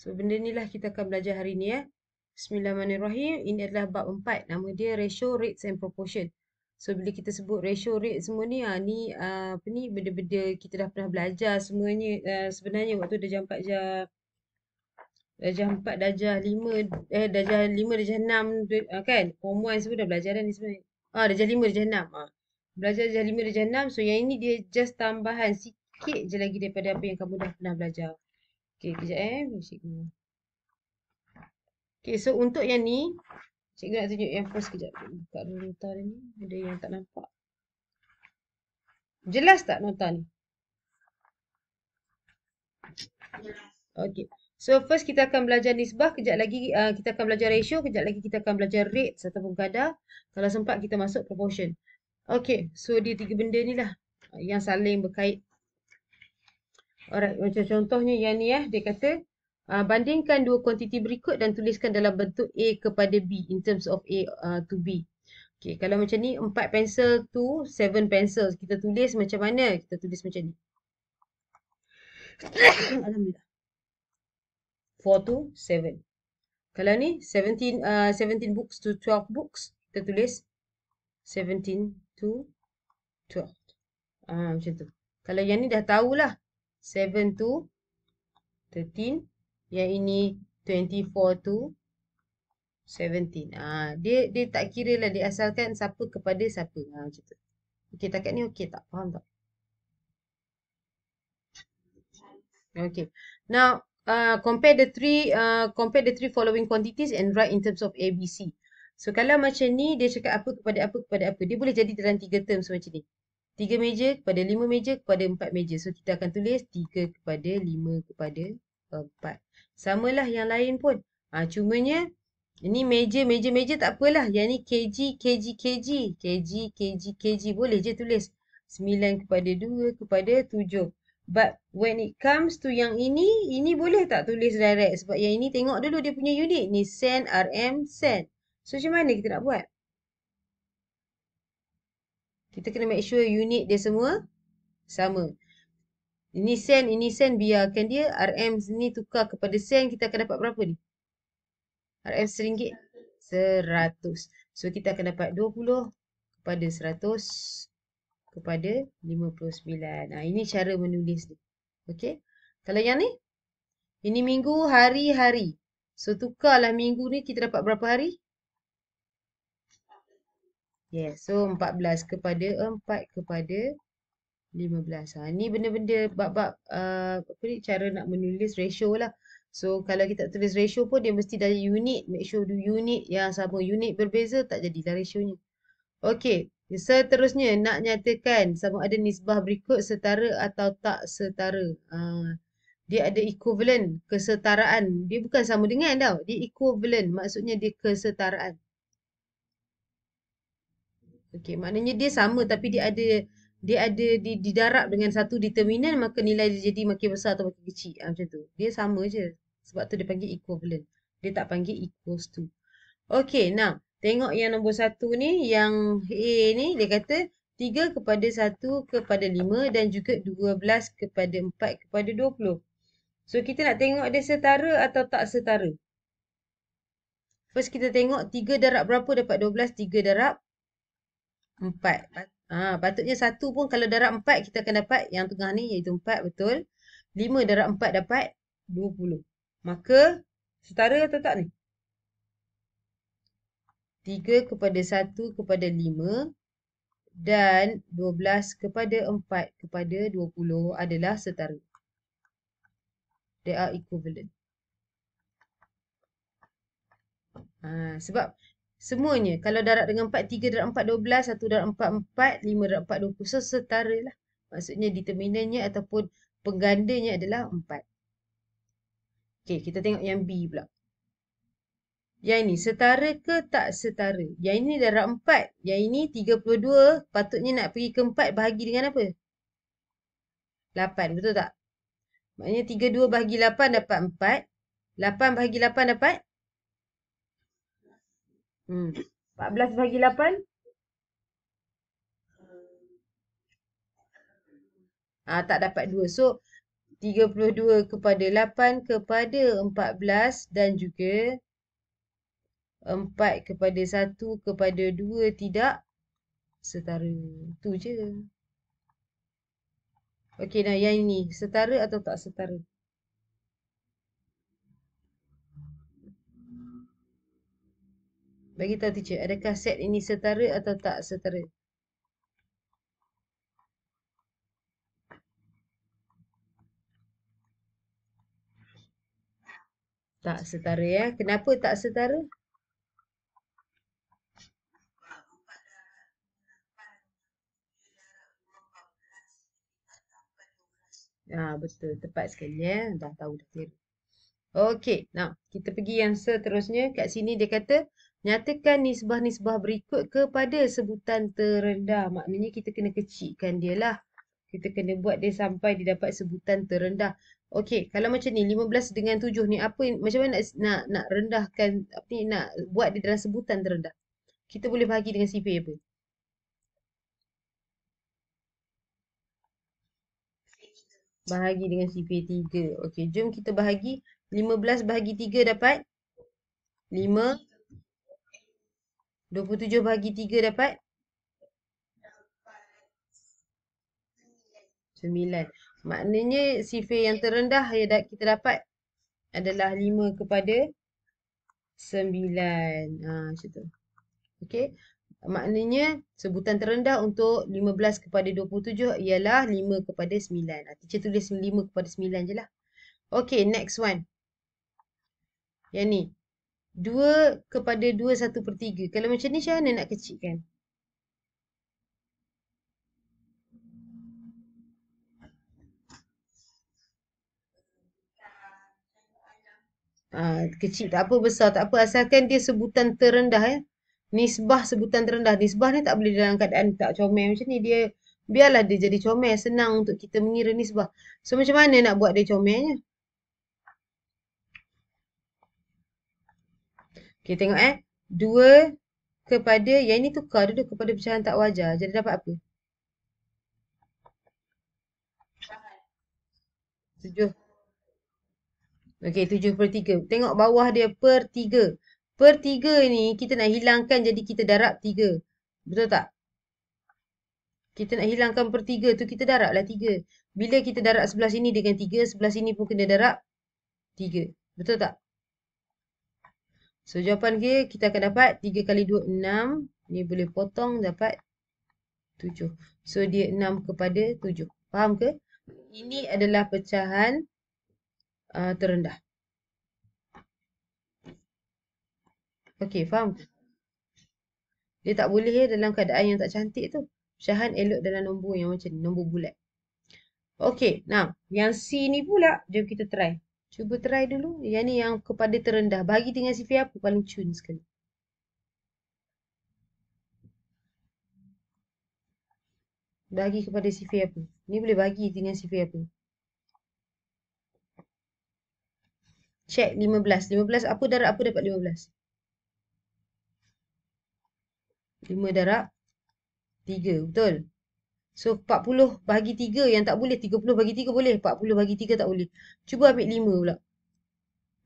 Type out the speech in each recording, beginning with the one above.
So, benda ni lah kita akan belajar hari ni ya. Bismillahirrahmanirrahim. Ini adalah bab 4. Nama dia ratio, rates and proportion. So, bila kita sebut ratio, rate semua ni, apa ni, benda-benda kita dah pernah belajar semuanya. Sebenarnya waktu darjah 4, darjah 4, darjah 5, darjah 6, kan? Form 1 semua dah belajar dah ni sebenarnya. Darjah 5, darjah 6. Belajar darjah 5, darjah 6. So, yang ini dia just tambahan sikit je lagi daripada apa yang kamu dah pernah belajar. Okay, kejap cikgu. Okay, so untuk yang ni, cikgu nak tunjuk yang first kejap. Buka dulu nota dia ni. Ada yang tak nampak. Jelas tak nota ni? Okay. So first kita akan belajar nisbah. Kejap lagi kita akan belajar ratio. Kejap lagi kita akan belajar rates ataupun kadar. Kalau sempat kita masuk proportion. Okay. So dia tiga benda ni lah. Yang saling berkait. Alright. Macam contohnya yang ni dia kata. Bandingkan dua kuantiti berikut dan tuliskan dalam bentuk A kepada B in terms of A to B. Okay, kalau macam ni 4 pensel to 7 pencils. Kita tulis macam mana? Kita tulis macam ni. Alhamdulillah. 4 to 7. Kalau ni 17 books to 12 books. Kita tulis 17 to 12. Macam tu. Kalau yang ni dah tahulah. 7 to 13. Yang ini 24 to 17. Dia tak kira lah. Dia asalkan siapa kepada siapa. Macam tu. Okey, takat ni okey tak? Faham tak? Okay. Now, compare the three following quantities and write in terms of A, B, C. So, kalau macam ni, dia cakap apa kepada apa kepada apa. Dia boleh jadi dalam 3 terms macam ni. 3 meja kepada 5 meja kepada 4 meja. So, kita akan tulis 3 kepada 5 kepada 4. Samalah yang lain pun. Cumanya, ini meja tak apalah. Yang ni kg, kg, kg. Kg, kg, kg. Boleh je tulis. 9 kepada 2 kepada 7. But when it comes to yang ini boleh tak tulis direct? Sebab yang ini tengok dulu dia punya unit. Ni sen, RM, sen. So, macam mana kita nak buat? Kita kena make sure unit dia semua sama. Ini sen, biarkan dia. RM ni tukar kepada sen, kita akan dapat berapa ni? RM RM1. 100. So, kita akan dapat 20 kepada 100 kepada 59. Ini cara menulis ni. Okey. Kalau yang ni? Ini minggu, hari-hari. So, tukarlah minggu ni kita dapat berapa hari? Yes. So, 14 kepada 4 kepada 15. Ni benda-benda bab-bab apa ni, cara nak menulis ratio lah. So, kalau kita tulis ratio pun dia mesti dari unit. Make sure unit yang sama. Unit berbeza tak jadilah rationya. Okey. Seterusnya, nak nyatakan sama ada nisbah berikut setara atau tak setara. Dia ada equivalent, kesetaraan. Dia bukan sama dengan tau. Dia equivalent. Maksudnya dia kesetaraan. Okey, maknanya dia sama tapi dia ada didarab dengan satu determinan, maka nilai dia jadi makin besar atau makin kecil. Macam tu. Dia sama je. Sebab tu dia panggil equivalent. Dia tak panggil equals to. Okey, now tengok yang nombor 1 ni, yang A ni dia kata 3 kepada 1 kepada 5 dan juga 12 kepada 4 kepada 20. So, kita nak tengok dia setara atau tak setara. First, kita tengok 3 darab berapa dapat 12. 3 darab 4. Patutnya 1 pun kalau darab 4, kita akan dapat yang tengah ni, iaitu 4, betul. 5 darab 4 dapat 20. Maka, setara atau tak ni? 3 kepada 1 kepada 5 dan 12 kepada 4 kepada 20 adalah setara. They are equivalent. Sebab semuanya, kalau darab dengan 4, 3 darab 4, 12, 1 darab 4, 4, 5 darab 4, 20. So, setara lah. Maksudnya determinannya ataupun penggandanya adalah 4. Okey, kita tengok yang B pula. Yang ini, setara ke tak setara? Yang ini darab 4. Yang ini 32. Patutnya nak pergi ke 4, bahagi dengan apa? 8, betul tak? Maknanya 32 bahagi 8 dapat 4. 8 bahagi 8 dapat? 14 bahagi 8? Tak dapat 2. So, 32 kepada 8 kepada 14 dan juga 4 kepada 1 kepada 2 tidak setara. Tu je. Okey, nah yang ini setara atau tak setara? Bagi tahu teacher, adakah set ini setara atau tak setara? Tak setara ya. Kenapa tak setara? Betul. Tepat sekali ya. Dah tahu dah kira. Okey, nah kita pergi yang seterusnya. Kat sini dia kata, nyatakan nisbah-nisbah berikut kepada sebutan terendah. Maknanya kita kena kecilkan dia lah. Kita kena buat dia sampai dia dapat sebutan terendah. Okey, kalau macam ni 15 dengan 7 ni apa macam mana nak rendahkan apa ni nak buat dia dalam sebutan terendah? Kita boleh bahagi dengan sifar apa? Bahagi dengan sifar 3. Okey, jom kita bahagi 15 bahagi 3 dapat 5. 27 bahagi 3 dapat 9. Maknanya sifar yang terendah yang kita dapat adalah 5 kepada 9. Macam tu. Okey. Maknanya sebutan terendah untuk 15 kepada 27 ialah 5 kepada 9. Teacher tulis 5 kepada 9 je lah. Okey, next one. Yang ni. 2 kepada 2 1/3. Kalau macam ni macam mana nak kecilkan? Kecil tak apa, besar tak apa. Asalkan dia sebutan terendah ya. Nisbah sebutan terendah. Nisbah ni tak boleh dalam keadaan tak comel macam ni. Dia biarlah dia jadi comel. Senang untuk kita mengira nisbah. So macam mana nak buat dia comelnya? Okay, tengok 2 kepada, yang ini tukar dulu kepada pecahan tak wajar. Jadi dapat apa? 7. Okey, 7/3. Tengok bawah dia per 3. Per 3 ni kita nak hilangkan jadi kita darab 3. Betul tak? Kita nak hilangkan per 3 tu kita darablah 3. Bila kita darab sebelah sini dengan 3, sebelah sini pun kena darab 3. Betul tak? So jawapan kita akan dapat 3 kali 2, 6. Ni boleh potong dapat 7. So dia 6 kepada 7. Faham ke? Ini adalah pecahan terendah. Okey, faham ke? Dia tak boleh dalam keadaan yang tak cantik tu. Pecahan elok dalam nombor yang macam ni, nombor bulat. Okey, nah, yang C ni pula, jom kita try. Cuba try dulu. Yang ni yang kepada terendah. Bahagi dengan sifar apa paling cun sekali? Bahagi kepada sifar apa? Ni boleh bahagi dengan sifar apa? Check 15. 15 apa darab apa dapat 15? 5 darab 3. Betul? So 40 bahagi 3 yang tak boleh. 30 bahagi 3 boleh. 40 bahagi 3 tak boleh. Cuba ambil 5 pula.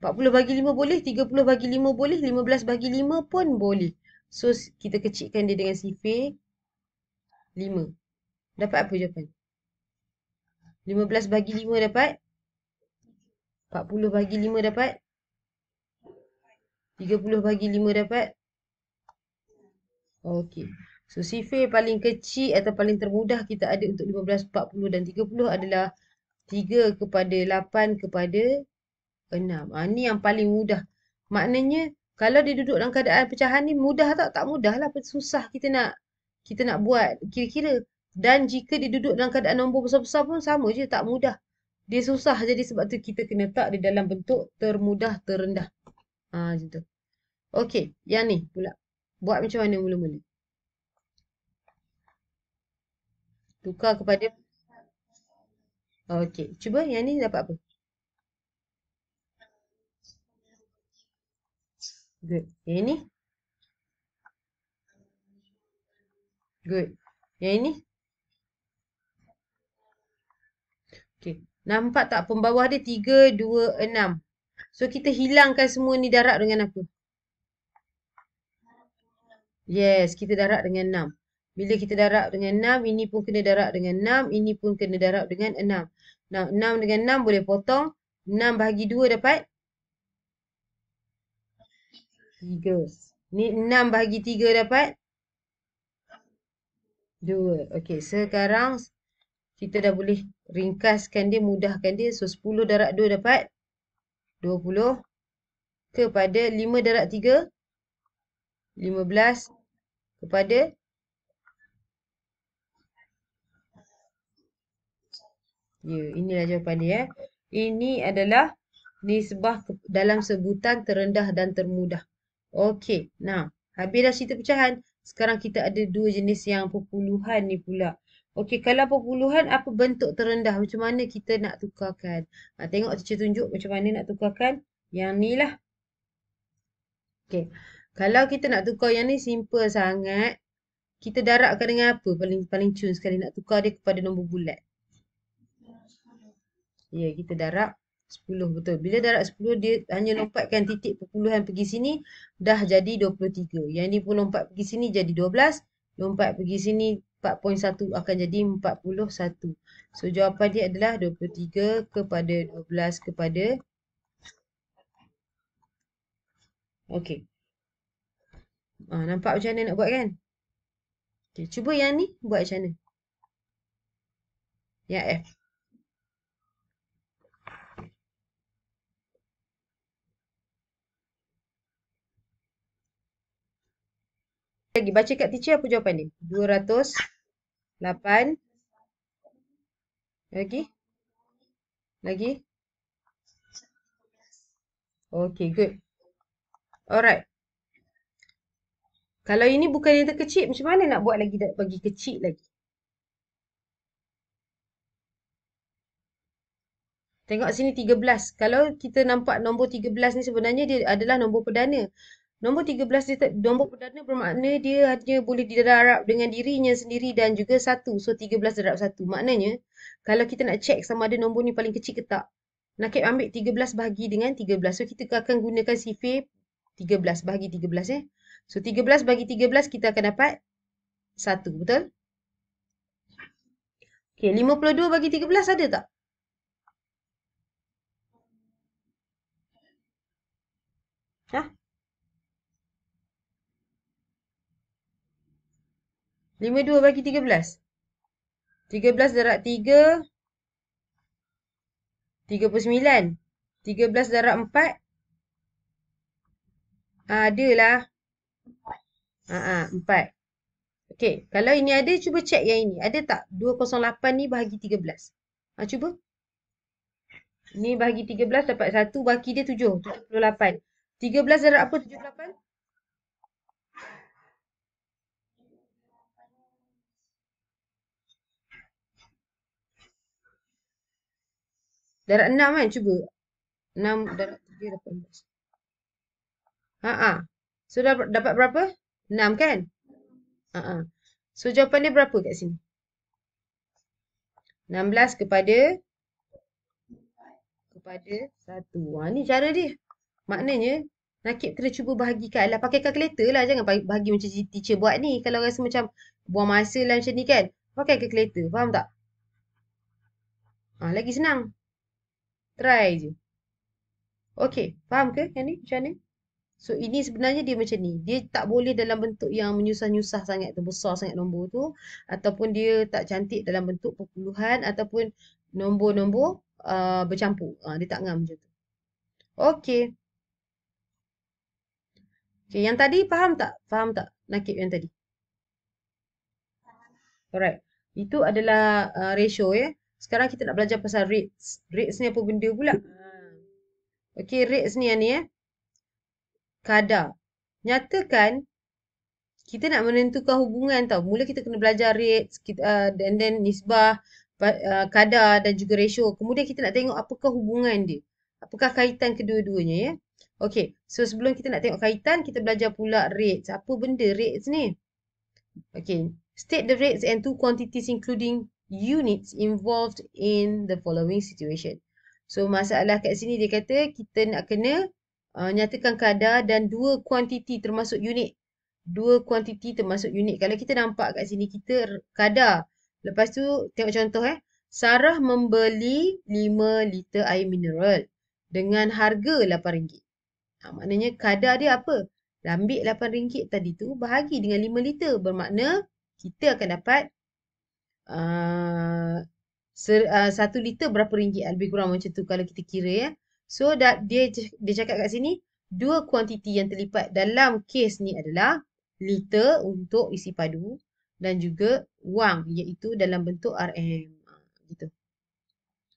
40 bagi 5 boleh. 30 bagi 5 boleh. 15 bagi 5 pun boleh. So kita kecilkan dia dengan sifar 5. Dapat apa jawapan? 15 bagi 5 dapat 40 bagi 5 dapat 30 bagi 5 dapat. Okey. So sifar paling kecil atau paling termudah kita ada untuk 15, 40 dan 30 adalah 3 kepada 8 kepada 6. Ni yang paling mudah. Maknanya kalau dia duduk dalam keadaan pecahan ni mudah tak? Tak mudah lah. Susah kita nak buat kira-kira. Dan jika dia duduk dalam keadaan nombor besar-besar pun sama je. Tak mudah. Dia susah jadi sebab tu kita kena letak dia dalam bentuk termudah, terendah. Macam tu. Okey, yang ni pula. Buat macam mana mula-mula? Tukar kepada... Okey, cuba yang ni dapat apa? Good. Yang ni? Good. Yang ini? Okey. Nampak tak pembawah dia 3, 2, 6. So kita hilangkan semua ni darab dengan apa? Yes, kita darab dengan 6. Bila kita darab dengan 6, ini pun kena darab dengan 6, ini pun kena darab dengan 6. Nah, 6 dengan 6 boleh potong. 6 bahagi 2 dapat 3. Ni 6 bahagi 3 dapat 2. Okey, sekarang kita dah boleh ringkaskan dia, mudahkan dia. So, 10 darab 2 dapat 20 kepada 5 darab 3, 15 kepada ya, inilah jawapan dia. Ini adalah nisbah dalam sebutan terendah dan termudah. Okey, nah, habis dah cerita pecahan. Sekarang kita ada dua jenis yang perpuluhan ni pula. Okey, kalau perpuluhan apa bentuk terendah? Macam mana kita nak tukarkan? Tengok teacher tunjuk macam mana nak tukarkan. Yang ni lah. Okey, kalau kita nak tukar yang ni simple sangat. Kita darabkan dengan apa? Paling cun sekali nak tukar dia kepada nombor bulat. Ya, kita darab 10 betul. Bila darab 10 dia hanya lompatkan titik perpuluhan pergi sini dah jadi 23. Yang ni pun lompat pergi sini jadi 12. Lompat pergi sini 4.1 akan jadi 41. So jawapan dia adalah 23 kepada 12 kepada okey. Nampak macam mana nak buat kan? Okay, cuba yang ni buat macam mana? Yang F. Lagi baca kat teacher apa jawapan dia? 208 lagi? Lagi? Okay, good. Alright. Kalau ini bukan yang terkecil, macam mana nak buat lagi bagi kecil lagi? Tengok sini 13. Kalau kita nampak nombor 13 ni sebenarnya dia adalah nombor perdana. Nombor 13 dia nombor perdana bermakna dia hanya boleh didarab dengan dirinya sendiri dan juga 1. So 13 darab 1. Maknanya kalau kita nak check sama ada nombor ni paling kecil ke tak, Nakib ambil 13 bahagi dengan 13. So kita akan gunakan sifir 13 bahagi 13 ya. So 13 bahagi 13 kita akan dapat 1. Betul? Okey, 52 bagi 13 ada tak? Hah? 52 bagi 13. 13 darab 3, 39. 13 darab 4, adalah 4. Okey, kalau ini ada, cuba check yang ini. Ada tak 208 ni bahagi 13? Cuba. Ni bahagi 13 dapat 1, baki dia 7, 78. 13 darab apa 78? Darab 6 kan, cuba. 6 darab 3 dapat 14. So dapat berapa? 6 kan? So jawapan dia berapa kat sini? 16 kepada 1. Ni cara dia. Maknanya Nakib kena cuba bahagikan lah. Pakai kalkulator lah. Jangan bahagi macam teacher buat ni. Kalau rasa macam buang masa lah macam ni kan. Pakai kalkulator. Faham tak? Lagi senang. Try je. Okey. Faham ke yang ni? Macam mana? So ini sebenarnya dia macam ni. Dia tak boleh dalam bentuk yang menyusah-nyusah sangat tu. Besar sangat nombor tu. Ataupun dia tak cantik dalam bentuk perpuluhan. Ataupun nombor-nombor bercampur. Dia tak ngam macam tu. Okey. Okay, yang tadi faham tak? Faham tak Nakib yang tadi? Alright. Itu adalah ratio ya. Sekarang kita nak belajar pasal rates. Rates ni apa benda pula? Okay, rates ni yang ni kadar. Nyatakan kita nak menentukan hubungan tau. Mula kita kena belajar rates, and then nisbah, kadar dan juga ratio. Kemudian kita nak tengok apakah hubungan dia. Apakah kaitan kedua-duanya ya. Okay, so sebelum kita nak tengok kaitan, kita belajar pula rates. Apa benda rates ni? Okay, state the rates and two quantities including units involved in the following situation. So masalah kat sini dia kata kita nak kena nyatakan kadar dan dua kuantiti termasuk unit. Dua kuantiti termasuk unit. Kalau kita nampak kat sini kita kadar. Lepas tu tengok contoh Sarah membeli 5 liter air mineral dengan harga RM8. Maknanya kadar dia apa? Ambil RM8 tadi tu bahagi dengan 5 liter. Bermakna kita akan dapat 1 liter berapa ringgit. Lebih kurang macam tu kalau kita kira ya. So dia cakap kat sini dua kuantiti yang terlibat dalam kes ni adalah liter untuk isi padu dan juga wang iaitu dalam bentuk RM. Gitu.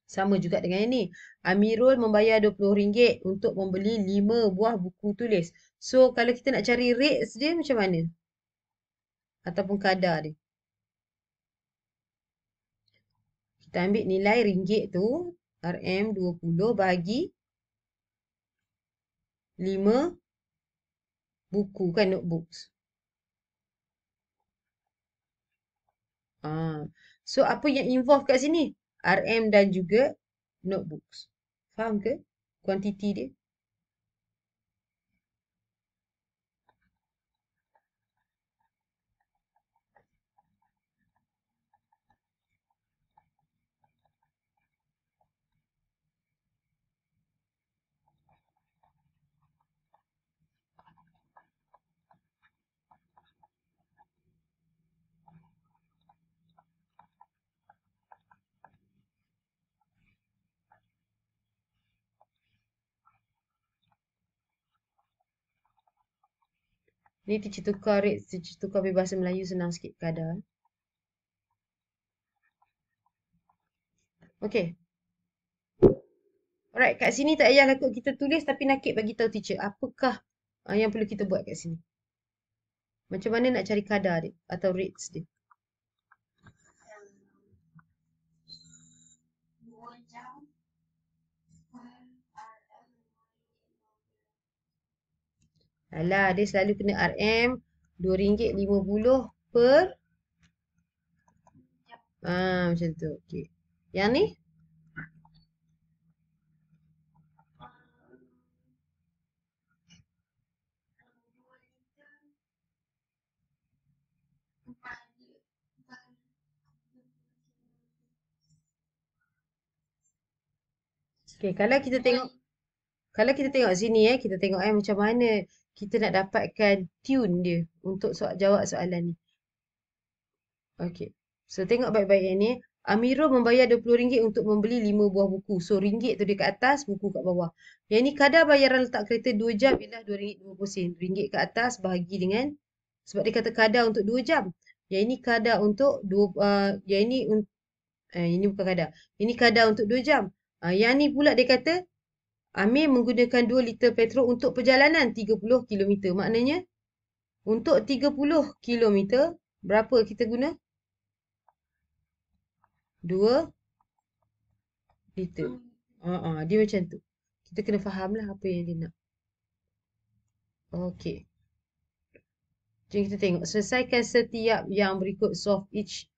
Sama juga dengan ini. Amirul membayar RM20 untuk membeli 5 buah buku tulis. So, kalau kita nak cari rates dia macam mana? Ataupun kadar dia. Kita ambil nilai ringgit tu, RM20 bahagi 5 buku kan, notebooks. So, apa yang involve kat sini? RM dan juga notebooks. Faham ke? Kuantiti dia. Ni teacher tukar rate, teacher tukar bahasa Melayu senang sikit kadar. Okay. Alright, kat sini tak payahlah kot kita tulis tapi Nakib bagi tahu teacher apakah yang perlu kita buat kat sini. Macam mana nak cari kadar dia atau rates dia. Alah, dia selalu kena RM RM2.50 per macam tu. Okey. Yang ni? Okey, kalau kita tengok sini kita tengok macam mana kita nak dapatkan tune dia untuk jawab soalan ni. Okey. So tengok baik-baik yang ni. Amirul membayar RM20 untuk membeli 5 buah buku. So ringgit tu dia kat atas, buku kat bawah. Yang ni kadar bayaran letak kereta 2 jam ialah RM2.50. Ringgit kat atas bahagi dengan sebab dia kata kadar untuk 2 jam. Yang ini kadar untuk yang ini bukan kadar. Ini kadar untuk 2 jam. Yang ni pula dia kata Amir menggunakan 2 liter petrol untuk perjalanan 30 km. Maknanya untuk 30 km berapa kita guna? 2 liter. Dia macam tu. Kita kena fahamlah apa yang dia nak. Okey. Jom kita tengok. Selesaikan setiap yang berikut. Solve each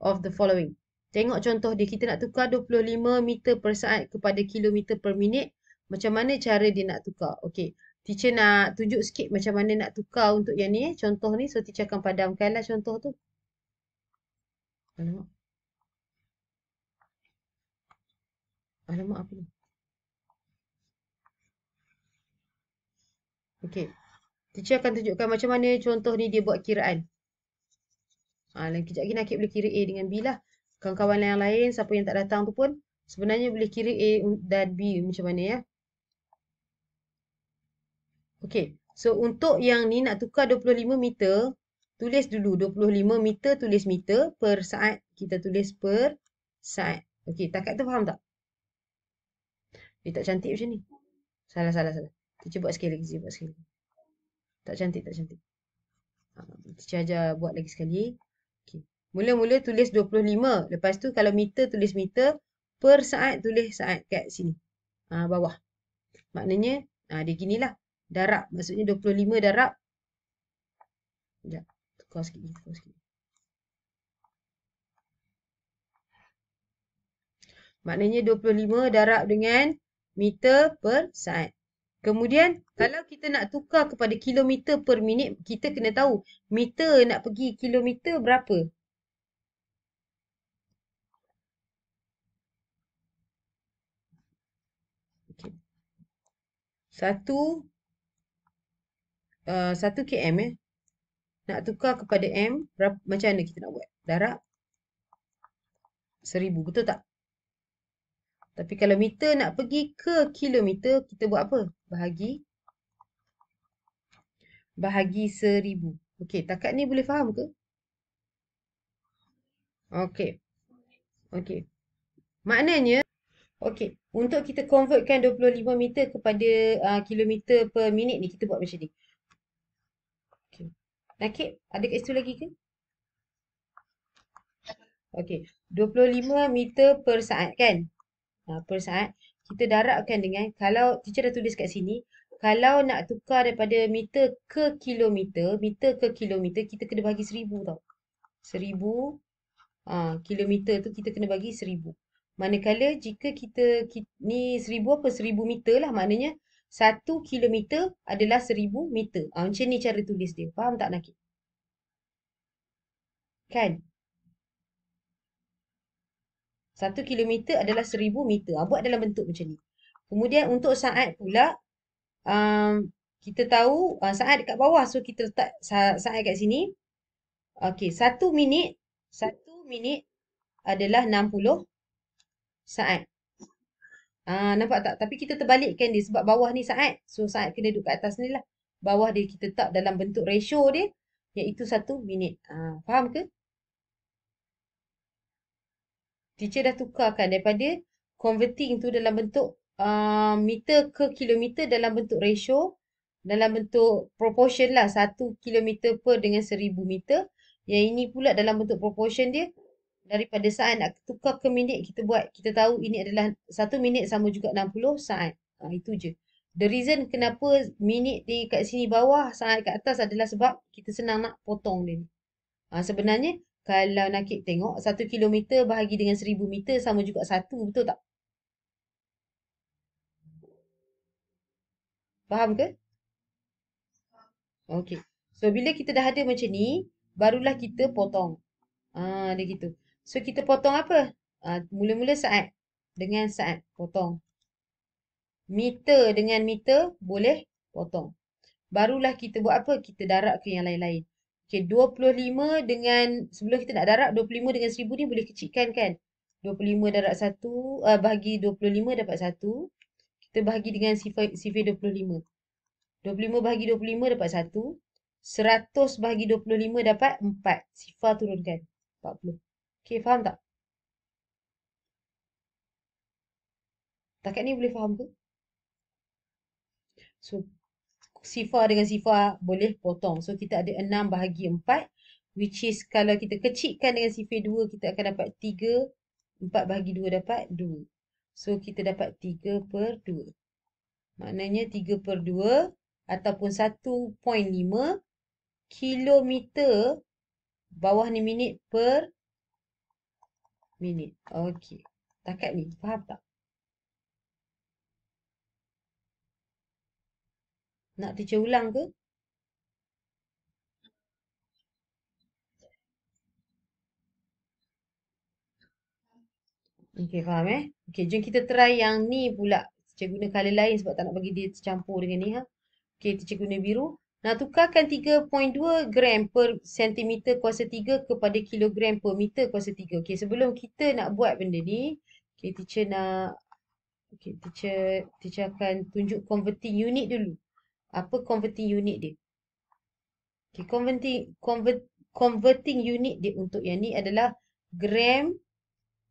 of the following. Tengok contoh dia. Kita nak tukar 25 meter per saat kepada kilometer per minit. Macam mana cara dia nak tukar? Okey. Teacher nak tunjuk sikit macam mana nak tukar untuk yang ni. Contoh ni. So, teacher akan padamkanlah contoh tu. Alamak. Alamak apa ni? Okey. Teacher akan tunjukkan macam mana contoh ni dia buat kiraan. Lain kejap lagi Nakib boleh kira A dengan B lah. Kawan-kawan yang lain, siapa yang tak datang tu pun sebenarnya boleh kira A dan B macam mana ya. Okey. So untuk yang ni nak tukar 25 meter, tulis dulu 25 meter tulis meter per saat. Kita tulis per saat. Okey, takat tu faham tak? Dia tak cantik macam ni. Salah. Teacher buat sekali lagi. Tak cantik. Teacher ajar buat lagi sekali. Okay. Mula-mula tulis 25. Lepas tu kalau meter tulis meter. Per saat tulis saat kat sini. Bawah. Maknanya dia ginilah. Darab. Maksudnya 25 darab. Sekejap. Tukar sikit. Maknanya 25 darab dengan meter per saat. Kemudian, kalau kita nak tukar kepada kilometer per minit, kita kena tahu meter nak pergi kilometer berapa. Okay. 1 km nak tukar kepada m, berapa, macam mana kita nak buat? Darab 1000, betul tak? Tapi kalau meter nak pergi ke kilometer, kita buat apa? Bahagi 1000. Okey, takat ni boleh faham ke? Okey. Okey. Maknanya, okey, untuk kita convertkan 25 meter kepada kilometer per minit ni, kita buat macam ni. Okey. Nakib, ada kat situ lagi ke? Okey, 25 meter per saat kan? Per saat. Kita darabkan dengan, kalau teacher dah tulis kat sini, kalau nak tukar daripada meter ke kilometer, kita kena bagi 1000 tau. 1000 kilometer tu kita kena bagi 1000. Manakala jika ni 1000 apa? 1000 meter lah. Maknanya 1 kilometer adalah 1000 meter. Macam ni cara tulis dia. Faham tak Nakib? Kan? 1 kilometer adalah 1000 meter. Buat dalam bentuk macam ni. Kemudian untuk saat pula, kita tahu saat dekat bawah. So kita letak saat kat sini. Okey, 1 minit adalah 60 saat. Nampak tak? Tapi kita terbalikkan dia sebab bawah ni saat. So saat kena duduk kat atas ni lah. Bawah dia kita letak dalam bentuk ratio dia, iaitu 1 minit. Faham ke? Teacher dah tukarkan daripada converting tu dalam bentuk meter ke kilometer dalam bentuk ratio, dalam bentuk proportion lah. 1 kilometer per dengan 1000 meter. Yang ini pula dalam bentuk proportion dia, daripada saat nak tukar ke minit, kita tahu ini adalah 1 minit sama juga 60 saat. Itu je. The reason kenapa minit ni kat sini bawah, saat kat atas adalah sebab kita senang nak potong dia ni. Sebenarnya kalau Nakib tengok 1 kilometer bahagi dengan 1000 meter sama juga 1, betul tak? Faham ke? Okey. So bila kita dah ada macam ni, barulah kita potong. Dia gitu. So kita potong apa? Mula-mula saat dengan saat potong. Meter dengan meter boleh potong. Barulah kita buat apa? Kita darab ke yang lain-lain. Okey, 25 dengan, sebelum kita nak darab, 25 dengan 1000 ni boleh kecilkan kan? 25 darab 1, bahagi 25 dapat 1. Kita bahagi dengan sifar 25. 25 bahagi 25 dapat 1. 100 bahagi 25 dapat 4. Sifar turunkan. 40. Okey, faham tak? Takat ni boleh faham ke? So, sifar dengan sifar boleh potong. So, kita ada 6 bahagi 4. Which is, kalau kita kecilkan dengan sifar 2, kita akan dapat 3. 4 bahagi 2 dapat 2. So, kita dapat 3 per 2. Maknanya 3 per 2 ataupun 1.5 kilometer, bawah ni minit per minit. Okey. Takat ni, faham tak? Nak teacher ulang ke? Okey, faham Okey, jom kita try yang ni pula. Teacher guna colour lain sebab tak nak bagi dia tercampur dengan ni Okey, teacher guna biru. Nak tukarkan 3.2 gram per sentimeter kuasa 3 kepada kilogram per meter kuasa 3. Okey, sebelum kita nak buat benda ni, okey, teacher akan tunjuk converting unit dulu. Apa converting unit dia? Okey, converting unit dia untuk yang ni adalah gram.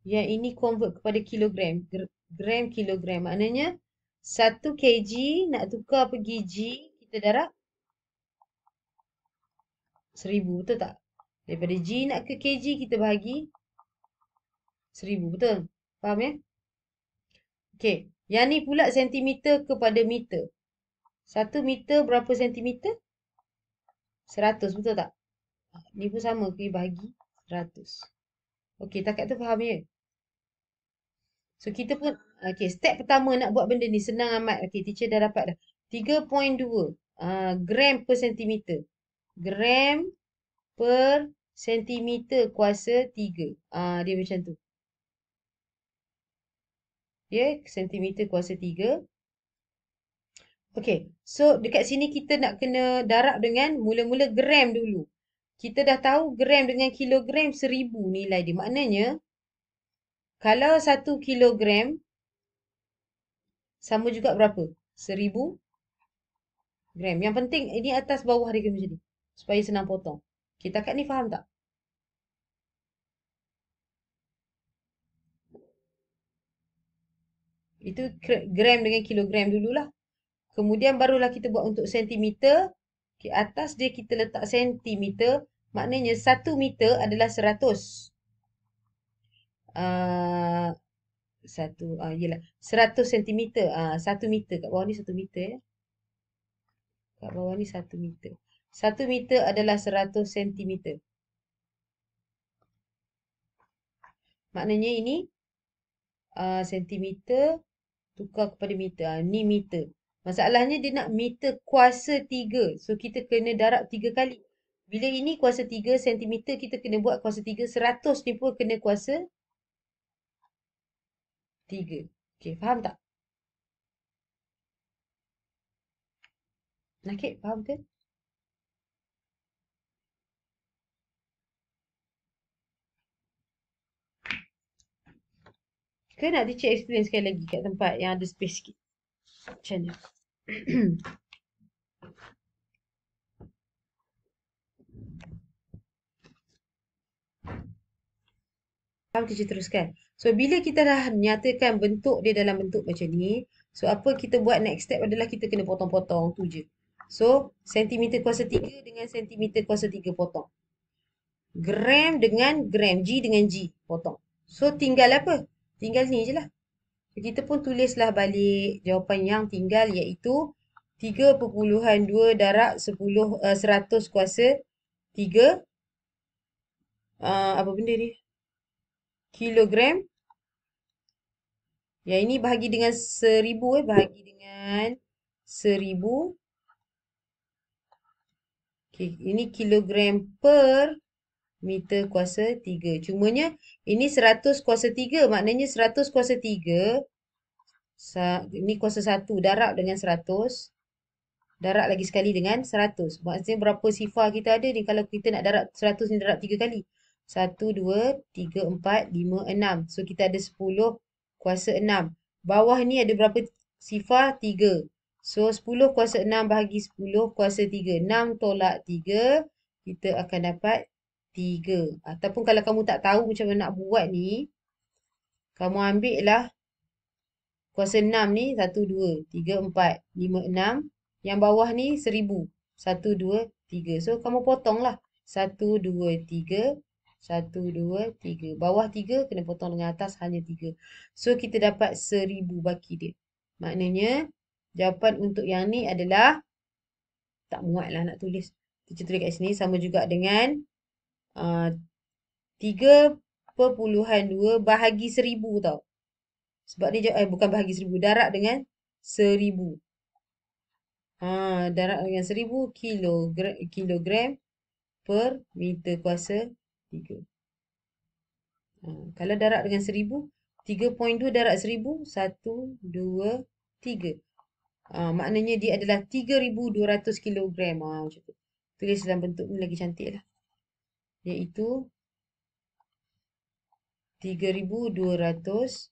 Yang ini convert kepada kilogram. Gram kilogram. Maknanya 1 kg nak tukar pergi G, kita darab 1000. Betul tak? Daripada G nak ke kg, kita bahagi 1000. Betul? Faham Okey. Yang ni pula sentimeter kepada meter. 1 meter berapa sentimeter? 100. Betul tak? Ni pun sama. Kita bahagi 100. Okey. Takat tu faham So kita pun okey, step pertama nak buat benda ni senang amat. Okey, teacher dah dapat dah. 3.2 gram per sentimeter. Gram per sentimeter kuasa 3. Dia macam tu. Ya, sentimeter kuasa 3. Okey, so dekat sini kita nak kena darab dengan mula-mula gram dulu. Kita dah tahu gram dengan kilogram 1000 nilai dia. Maknanya, kalau 1 kilogram sama juga berapa? 1000 gram. Yang penting ini atas bawah dia kena macam ni. Supaya senang potong. Kita kat ni faham tak? Itu gram dengan kilogram dululah. Kemudian barulah kita buat untuk sentimeter. Okay, atas dia kita letak sentimeter. Maknanya 1 meter adalah 100. Uh, yelah. 100 sentimeter. 1 meter. Kat bawah ni 1 meter ya. Kat bawah ni 1 meter. 1 meter adalah 100 sentimeter. Maknanya ini sentimeter tukar kepada meter. Ni meter. Masalahnya dia nak meter kuasa 3. So kita kena darab 3 kali. Bila ini kuasa 3 sentimeter, kita kena buat kuasa 3. 100 ni pun kena kuasa 3. Okey, faham tak? Nakik, faham ke? Ke nak teacher explain sekali lagi kat tempat yang ada space sikit? Macam mana? Faham teacher teruskan. So, bila kita dah nyatakan bentuk dia dalam bentuk macam ni, so apa kita buat next step adalah kita kena potong-potong tu je. So, sentimeter kuasa 3 dengan sentimeter kuasa 3 potong. Gram dengan gram, G dengan G potong. So, tinggal apa? Tinggal ni je lah. Kita pun tulislah balik jawapan yang tinggal iaitu 3.2 darab 100 kuasa 3 apa benda ni? Kilogram. Yang ini bahagi dengan 1000 bahagi dengan 1000. Okay, ini kilogram per meter kuasa 3. Cumanya ini 100 kuasa 3. Maknanya 100 kuasa 3. Ini kuasa 1. Darab dengan 100. Darab lagi sekali dengan 100. Maksudnya berapa sifar kita ada ni. Kalau kita nak darab 100 ni darab 3 kali. 1, 2, 3, 4, 5, 6. So kita ada 10 kuasa 6. Bawah ni ada berapa sifar? 3. So 10 kuasa 6 bahagi 10 kuasa 3. 6 tolak 3. Kita akan dapat 3. Ataupun kalau kamu tak tahu macam mana nak buat ni. Kamu ambil lah kuasa 6 ni. 1, 2, 3, 4, 5, 6. Yang bawah ni 1000. 1, 2, 3. So kamu potong lah. 1, 2, 3. 1, 2, 3. Bawah 3 kena potong dengan atas hanya 3. So kita dapat 1000 baki dia. Maknanya jawapan untuk yang ni adalah tak muat lah nak tulis. Kita tulis kat sini sama juga dengan 3.2 bahagi 1000 tau. Sebab dia bukan bahagi 1000. Darab dengan 1000. Darab dengan 1000 kilogram per meter kuasa 3. Kalau darab dengan 1000, 3.2 darab 1000, 1, 2, 3. Maknanya dia adalah 3200 kilogram. Macam tu. Tulis dalam bentuk ni lagi cantik lah. Iaitu 3200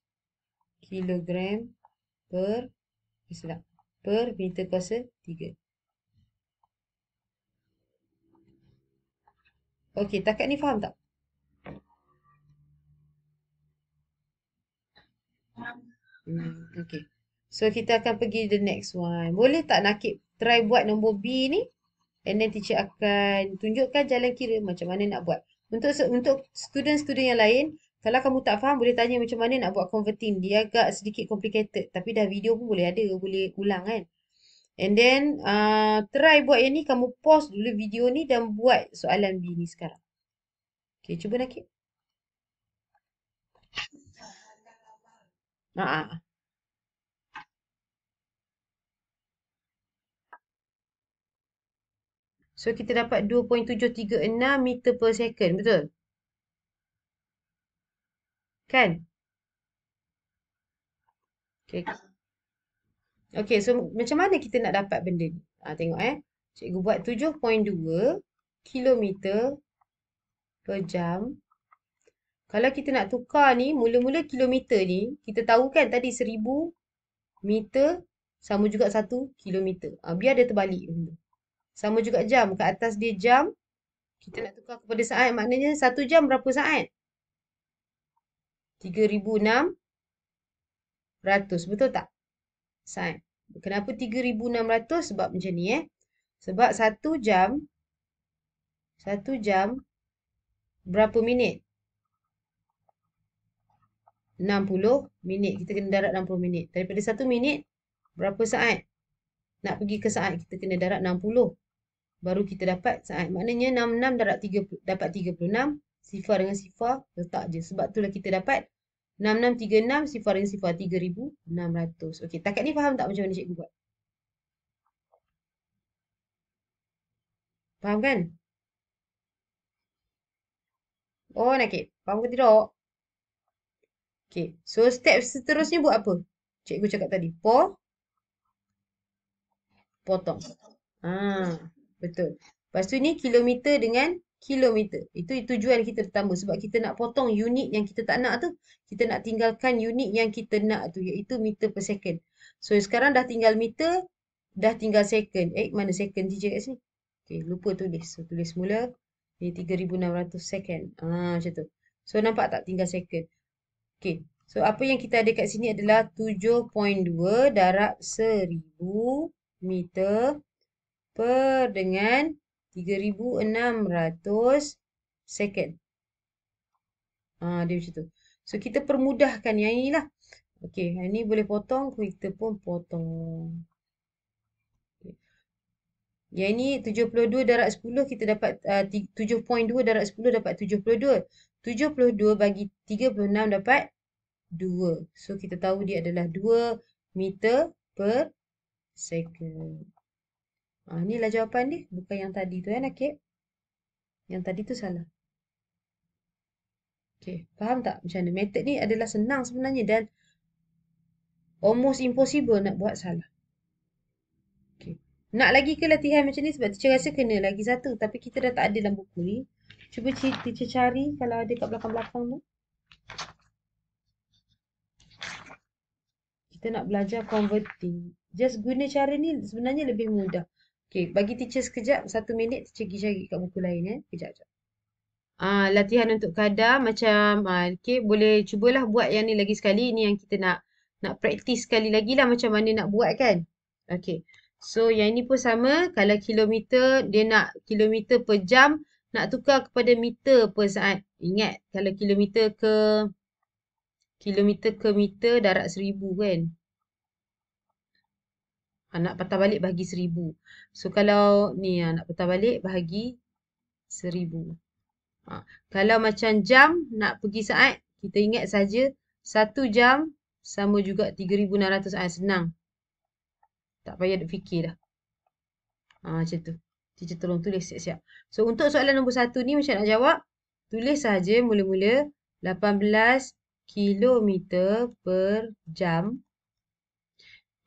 kilogram per meter kuasa 3. Okey, takat ni faham tak? Okay. So, kita akan pergi the next one. Boleh tak Nakib try buat nombor B ni? And then teacher akan tunjukkan jalan kira macam mana nak buat. Untuk student-student yang lain, kalau kamu tak faham, boleh tanya macam mana nak buat converting. Dia agak sedikit complicated. Tapi dah video pun boleh ada. Boleh ulang kan. And then, try buat yang ni. Kamu pause dulu video ni dan buat soalan B ni sekarang. Okay, cuba Nakib. Ah, So kita dapat 2.736 meter per second, betul? Kan? Okay. Okay, so macam mana kita nak dapat benda ni? Tengok Cikgu buat 7.2 kilometer per jam. Kalau kita nak tukar ni, mula-mula kilometer ni, kita tahu kan tadi 1000 meter sama juga 1 kilometer. Biar dia terbalik dulu. Sama juga jam. Kat atas dia jam, kita nak tukar kepada saat. Maknanya 1 jam berapa saat? 3,600. Betul tak? Saat. Kenapa 3,600? Sebab macam ni Sebab 1 jam berapa minit? 60 minit. Kita kena darat 60 minit. Daripada 1 minit, berapa saat? Nak pergi ke saat, kita kena darat 60. Baru kita dapat saat. Maknanya 66 darat 30, dapat 36. Sifar dengan sifar, letak je. Sebab itulah kita dapat 6636 sifar dengan sifar 3,600. Okey, takat ni faham tak macam mana cikgu buat? Faham kan? Oh, nakik. Faham ke tidak? Okey, so step seterusnya buat apa? Cikgu cakap tadi, potong. Betul. Lepas tu ni kilometer dengan kilometer. Itu tujuan kita pertama. Sebab kita nak potong unit yang kita tak nak tu. Kita nak tinggalkan unit yang kita nak tu. Iaitu meter per second. So sekarang dah tinggal meter. Dah tinggal second. Mana second teacher kat sini? Okay, lupa tulis. So tulis mula. Ni 3,600 second. Macam tu. So nampak tak tinggal second? Okay. So apa yang kita ada kat sini adalah 7.2 darab 1000 meter per dengan 3,600 second. Dia macam tu. So, kita permudahkan yang inilah. Okey, yang ni boleh potong, kita pun potong. Yang ni 72 darab 10, kita dapat 7.2 darab 10 dapat 72. 72 bagi 36 dapat 2. So, kita tahu dia adalah 2 meter per second. Inilah jawapan dia. Bukan yang tadi tu Nakib. Yang tadi tu salah. Okay, faham tak macam mana? Metod ni adalah senang sebenarnya dan almost impossible nak buat salah. Okay. Nak lagi ke latihan macam ni? Sebab teacher rasa kena lagi satu. Tapi kita dah tak ada dalam buku ni. Cuba teacher cari kalau ada kat belakang-belakang tu. Kita nak belajar converting. Just guna cara ni sebenarnya lebih mudah. Okay, bagi teacher sekejap. 1 minit teacher pergi cari kat buku lain. Kejap-kejap. Latihan untuk kadar macam okay, boleh cubalah buat yang ni lagi sekali. Ini yang kita nak praktis sekali lagi lah macam mana nak buat kan. Okay. So yang ini pun sama. Kalau kilometer dia nak kilometer per jam, nak tukar kepada meter per saat. Ingat kalau kilometer ke meter darat 1000 kan. Nak patah balik bahagi 1000. So kalau ni nak patah balik bahagi 1000. Kalau macam jam nak pergi saat, kita ingat saja 1 jam sama juga 3,600 saat. Senang. Tak payah duk fikir dah. Macam tu. Teacher tolong tulis siap-siap. So untuk soalan nombor 1 ni macam nak jawab, tulis saja mula-mula 18 kilometer per jam.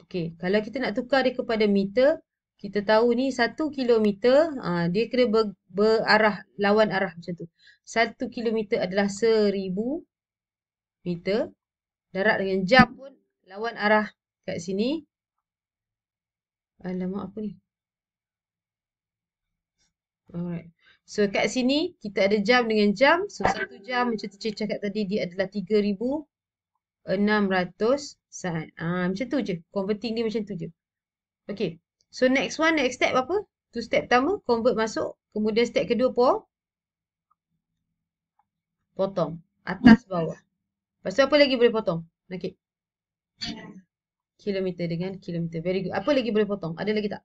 Okey, kalau kita nak tukar dia kepada meter, kita tahu ni 1 kilometer, dia kena berarah, lawan arah macam tu. 1 kilometer adalah 1000 meter. Darat dengan jam pun lawan arah kat sini. Alamak, apa ni? Alright. So, kat sini kita ada jam dengan jam. So, 1 jam macam teacher cakap tadi dia adalah 3,600 saat. Macam tu je. Converting dia macam tu je. Okay. So, next step apa? Tu step pertama, convert masuk. Kemudian step kedua, potong. Atas bawah. Lepas tu apa lagi boleh potong? Okay. Kilometer dengan kilometer. Very good. Apa lagi boleh potong? Ada lagi tak?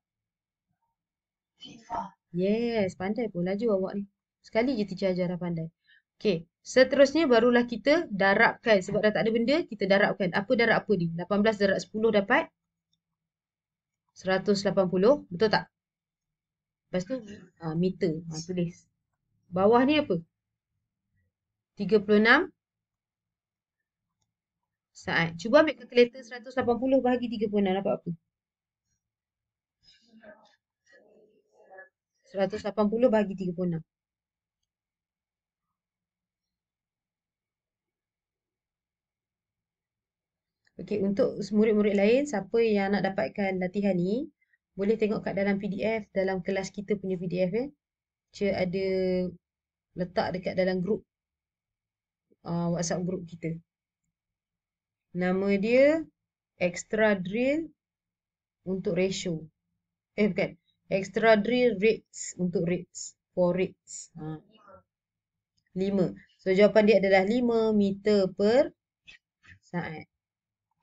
Yes, pandai pun laju awak ni. Sekali je teacher ajar dah pandai. Okey. Seterusnya barulah kita darabkan. Sebab dah tak ada benda, kita darabkan. Apa darab apa ni? 18 darab 10 dapat 180. Betul tak? Lepas tu meter. Tulis. Bawah ni apa? 36 saat. Cuba ambil kalkulator 180 bahagi 36 dapat apa? 180 bahagi 36. Okey, untuk murid-murid lain, siapa yang nak dapatkan latihan ni, boleh tengok kat dalam PDF, dalam kelas kita punya PDF Dia ada letak dekat dalam grup, WhatsApp grup kita. Nama dia Extra Drill untuk ratio. Bukan. Extra Drill rates untuk rates. For rates. 5. So, jawapan dia adalah 5 meter per saat.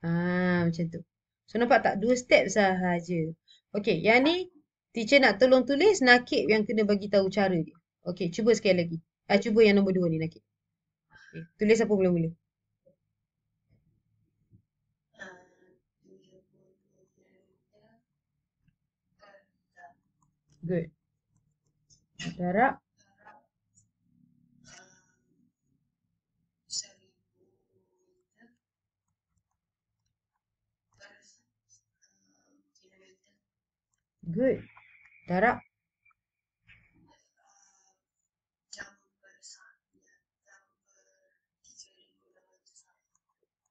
Macam tu. So, nampak tak? 2 step sahaja. Okey, yang ni teacher nak tolong tulis, Nakib yang kena bagi tahu cara dia. Okey, cuba sekali lagi. Cuba yang nombor 2 ni, Nakib. Okay. Tulis apa mula-mula? Good. Darab. Good. Darab.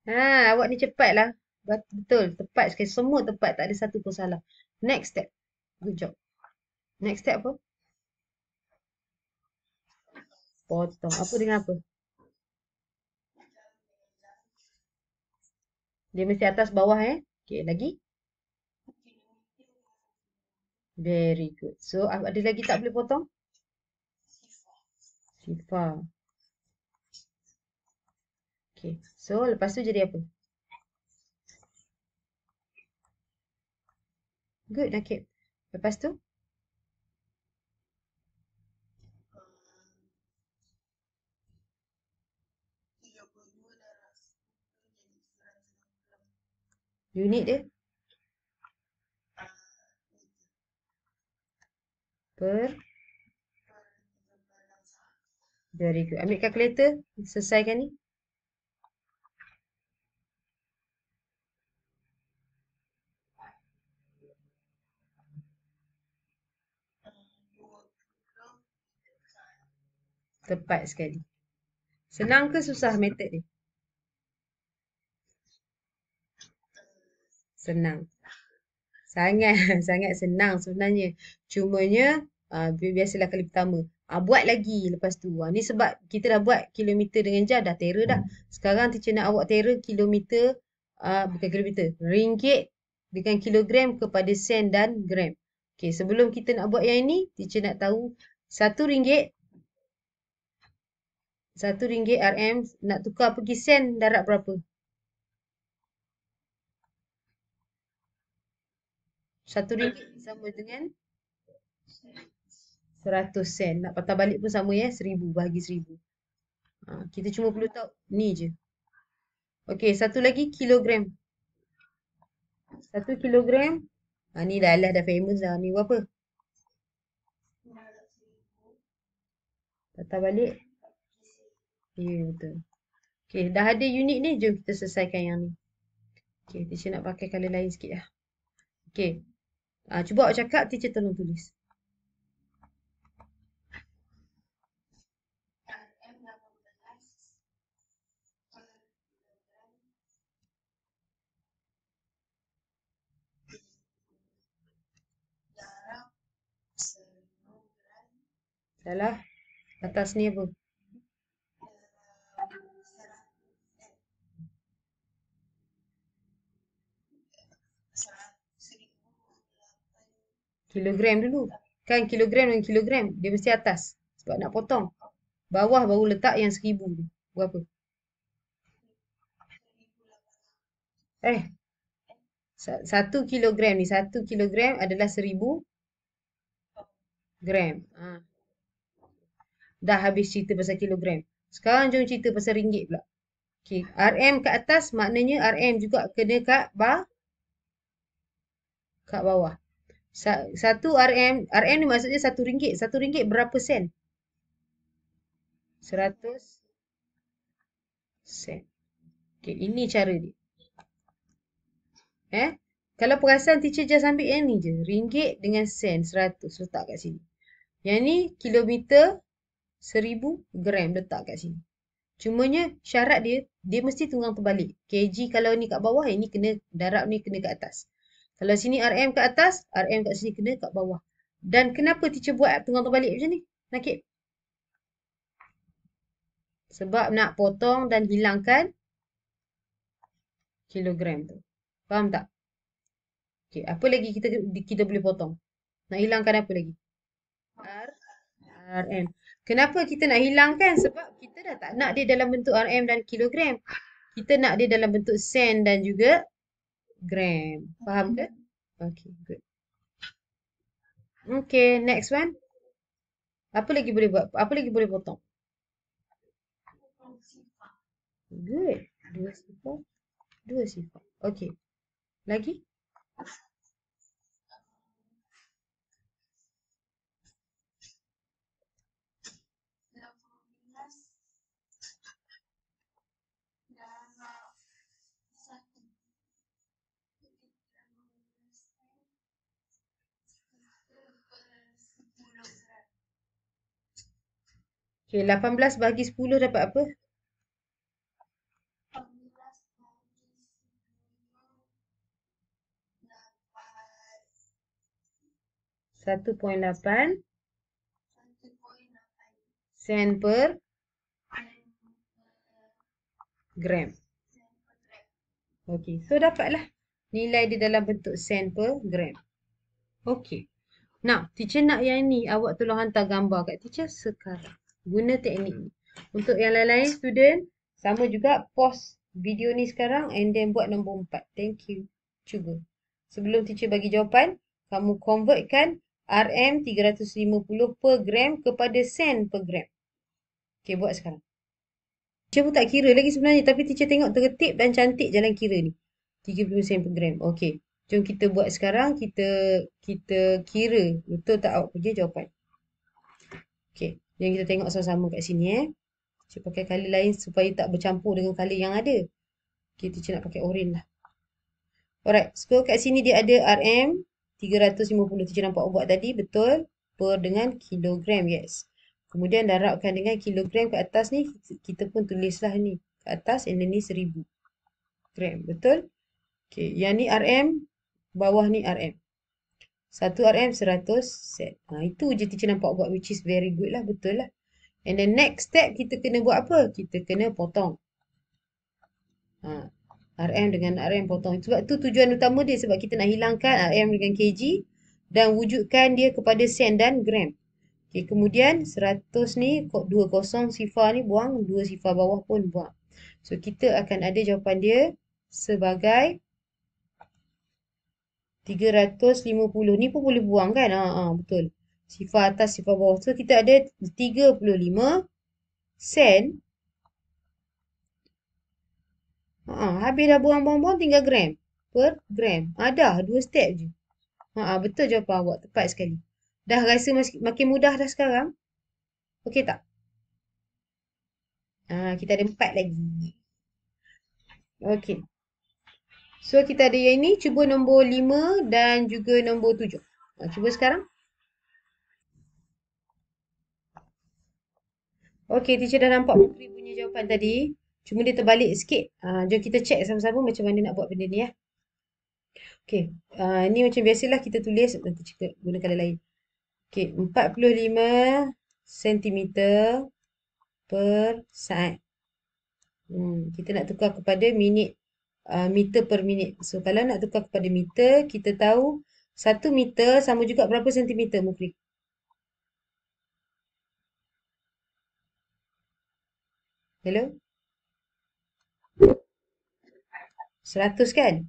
Awak ni cepat lah. Betul. Tepat sekali. Semua tepat. Tak ada satu pun salah. Next step. Good job. Next step apa? Potong. Apa dengan apa? Dia mesti atas bawah Okay, lagi? Very good. So, ada lagi tak boleh potong? Sifar. Okay. So, lepas tu jadi apa? Good, Nakib. Lepas tu? Unit dia? Per? Very good. Ambil kalkulator. Selesaikan ni. Tepat sekali. Senang ke susah method ni? Senang. Sangat, sangat senang sebenarnya. Cumanya, biasalah kali pertama. Buat lagi lepas tu. Ni sebab kita dah buat kilometer dengan jam, dah terror dah. Sekarang teacher nak awak terror kilometer, bukan kilometer, ringgit dengan kilogram kepada sen dan gram. Okay, sebelum kita nak buat yang ini, teacher nak tahu RM1, RM1 RM, nak tukar pergi sen darab berapa? 1 ringgit sama dengan 100 sen. Nak patah balik pun sama 1000 bahagi 1000. Kita cuma perlu tahu ni je. Okey, satu lagi kilogram. 1 kilogram. Ni dah lah, dah famous dah. Ni berapa? Patah balik. Ya, betul. Okey, dah ada unit ni. Jom kita selesaikan yang ni. Okey, teacher nak pakai colour lain sikit lah. Okey. Cuba awak cakap, teacher tolong tulis. Salah. Atas ni apa? Kilogram dulu. Kan kilogram dengan kilogram. Dia mesti atas. Sebab nak potong. Bawah baru letak yang 1000 tu. Berapa? Eh, 1 kilogram ni. 1 kilogram adalah 1000 gram. Dah habis cerita pasal kilogram. Sekarang jom cerita pasal ringgit pula. Okay. RM kat atas maknanya RM juga kena kat bawah. Satu RM, RM ni maksudnya satu ringgit. Satu ringgit berapa sen? 100 sen. Okay, ini cara dia. Kalau perasan teacher just ambil yang ni je. Ringgit dengan sen, 100 letak kat sini. Yang ni kilometer, 1000 gram letak kat sini. Cumanya syarat dia, dia mesti tunggang terbalik. KG kalau ni kat bawah, yang ni kena, darab ni kena kat atas. Kalau sini RM kat atas, RM kat sini kena kat bawah. Dan kenapa teacher buat tunggang terbalik macam ni? Nakib. Sebab nak potong dan hilangkan kilogram tu. Faham tak? Okay, apa lagi kita boleh potong? Nak hilangkan apa lagi? RM. Kenapa kita nak hilangkan? Sebab kita dah tak nak dia dalam bentuk RM dan kilogram. Kita nak dia dalam bentuk sen dan juga gram. Faham ke? Okay, good. Okay, next one. Apa lagi boleh buat? Apa lagi boleh potong? Good. Dua sifar. Okay. Lagi? Okay, 18 bagi 10 dapat apa? 1.8 sen per gram. Okey, so dapatlah nilai dia dalam bentuk sen per gram. Okey. Now, teacher nak yang ni, awak tolong hantar gambar kat teacher sekarang. Guna teknik ni. Untuk yang lain-lain student, sama juga pause video ni sekarang and then buat nombor 4. Thank you. Cuba. Sebelum teacher bagi jawapan, kamu convertkan RM 350 per gram kepada sen per gram. Okey, buat sekarang. Teacher pun tak kira lagi sebenarnya, tapi teacher tengok tertib dan cantik jalan kira ni. 30 sen per gram. Okey. Jom kita buat sekarang, kita kira betul tak awak punya jawapan. Okey, yang kita tengok sama-sama kat sini Teacher pakai color lain supaya tak bercampur dengan color yang ada. Okey, teacher nak pakai orange lah. Alright, so kat sini dia ada RM 350. Teacher nampak buat tadi, betul. Per dengan kilogram, yes. Kemudian darabkan dengan kilogram kat atas ni, kita pun tulislah ni. Kat atas, and then ni 1000 gram, betul? Okey, yang ni RM, bawah ni RM. 1 RM 100 sen. Itu je teacher nampak buat, which is very good lah, betul lah. And the next step kita kena buat apa? Kita kena potong. RM dengan RM potong. Sebab tu tujuan utama dia, sebab kita nak hilangkan RM dengan kg dan wujudkan dia kepada sen dan gram. Okay, kemudian 100 ni, 20 sifar ni buang, 2 sifar bawah pun buang. So, kita akan ada jawapan dia sebagai 350. Ni pun boleh buang kan? Betul. Sifar atas, sifar bawah. So, kita ada 35 sen. Habis dah buang-buang-buang, tinggal gram. Per gram. Dah, 2 step je. Betul jawapan awak. Tepat sekali. Dah rasa makin mudah dah sekarang? Okey tak? Kita ada 4 lagi. Okey. So, kita ada yang ini. Cuba nombor 5 dan juga nombor 7. Cuba sekarang. Okey, teacher dah nampak Putri punya jawapan tadi. Cuma dia terbalik sikit. Jom kita check sama-sama macam mana nak buat benda ni ya. Okey, ni macam biasalah kita tulis. Nanti kita guna kala lain. Okey, 45 sentimeter per saat. Kita nak tukar kepada minit, meter per minit. So, kalau nak tukar kepada meter, kita tahu 1 meter sama juga berapa sentimeter, Mufri? Hello? 100 kan?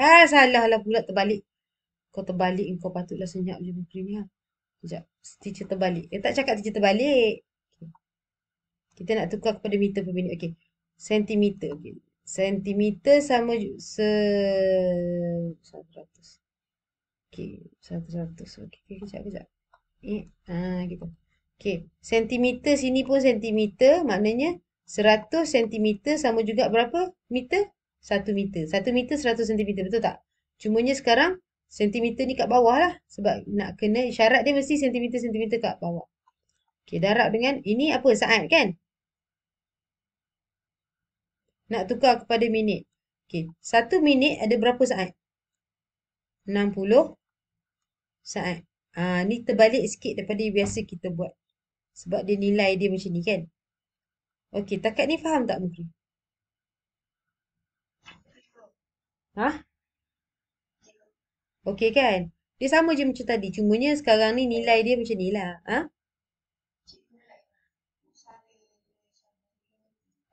Salah lah pula terbalik. Kau terbalik, kau patutlah senyap je Mufri ni. Sekejap, teacher terbalik. Tak cakap teacher terbalik. Kita nak tukar kepada meter per minit. Okey. Sentimeter. Okey. Sentimeter sama 100. Okey, 100. Okey, kejap. Gitu. Okey, sentimeter sini pun sentimeter, maknanya 100 sentimeter sama juga berapa meter? 1 meter. 1 meter 100 sentimeter, betul tak? Cumanya sekarang sentimeter ni kat bawah lah. Sebab nak kena syarat dia mesti sentimeter kat bawah. Okey, darab dengan ini apa? Saat kan? Nak tukar kepada minit. Okey, 1 minit ada berapa saat? 60 saat. Ni terbalik sikit daripada biasa kita buat. Sebab dia nilai dia macam ni kan. Okey, takat ni faham tak Mukri? Ha? Okey kan? Dia sama je macam tadi. Cumanya sekarang ni nilai dia macam ni lah. Ha?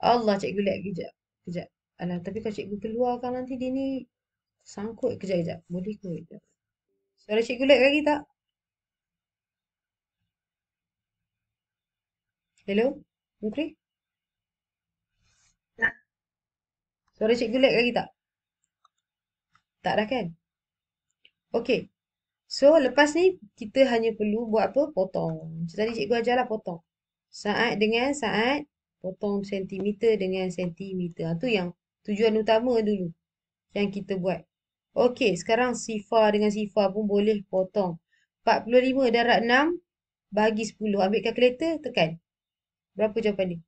Allah, cikgu lag kejap. Kejap. Alah, tapi kalau cikgu keluarkan nanti dia ni sangkut. Kejap. Boleh ke? Kejap. Suara cikgu lag lagi tak? Hello? Mukri? Suara cikgu lag lagi tak? Tak dah kan? Okey. So, lepas ni kita hanya perlu buat apa? Potong. Macam tadi cikgu ajarlah potong. Saat dengan saat, potong sentimeter dengan sentimeter. Tu yang tujuan utama dulu yang kita buat. Okey, sekarang sifar dengan sifar pun boleh potong. 45 darab 6 bagi 10. Ambil kalkulator, tekan. Berapa jawapan dia?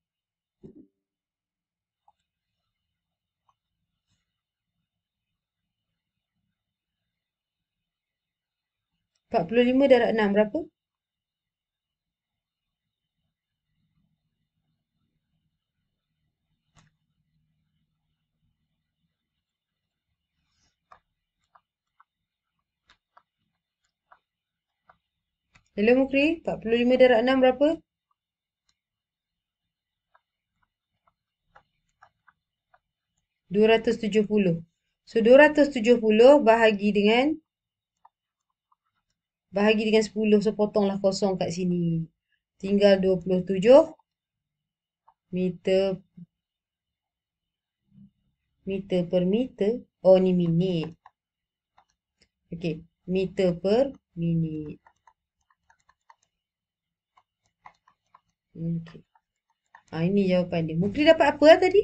45 darab 6 berapa? Hello Mukri, 45 darab 6 berapa? 270. So 270 bahagi dengan 10. So potonglah kosong kat sini. Tinggal 27 meter per meter. Oh, ni minit. Okey, meter per minit. Okey. Ini jawapan dia. Mukri dapat apa lah tadi?